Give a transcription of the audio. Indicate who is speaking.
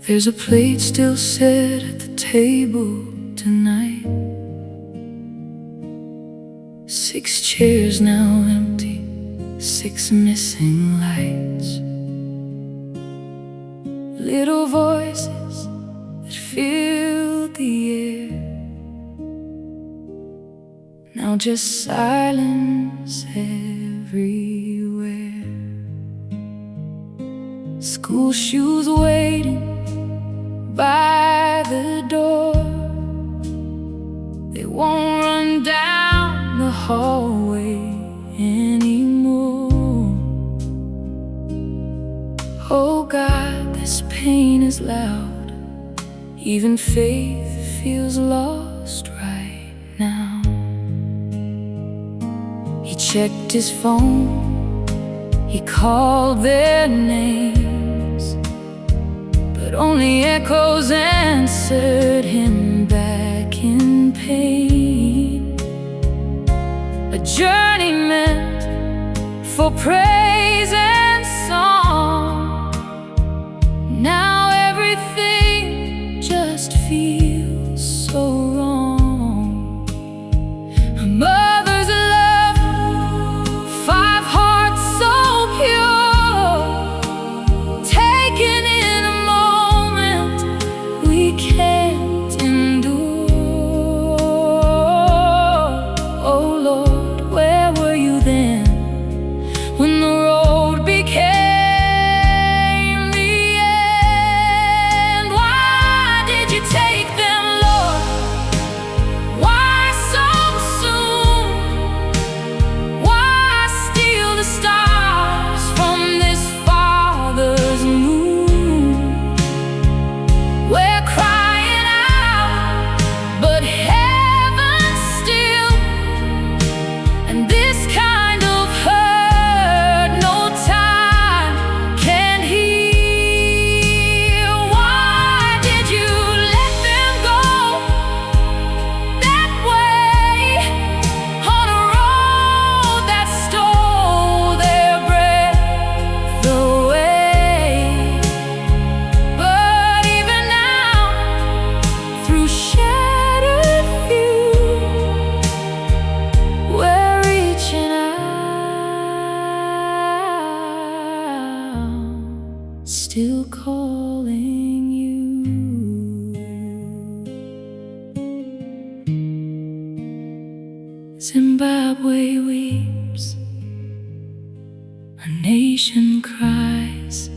Speaker 1: There's a plate still set at the table tonight. 6 chairs now empty, 6 missing lights. Little voices that filled the air, now just silence everywhere. School shoes waiting by the door, they won't run down the hallway anymore. Oh God, this pain is loud, even faith feels lost right now. He checked his phone, he called their names, but only echoes answered him back in pain. A journey meant for praise and song, now everything just feels so wrong. A mother's love, 5 hearts so pure, taken in a moment we can't endure. Oh Lord, where were you then when the road became the end? Why did you take them, Lord? Why so soon? Why steal the stars from this Father's moon? We're crying out, but heaven's still, and this kind of hurt no time can heal. Why did you let them go that way, on a road that stole their breath away? But even now, through shattered view, we're reaching out, still calling you. Zimbabwe weeps, a nation cries.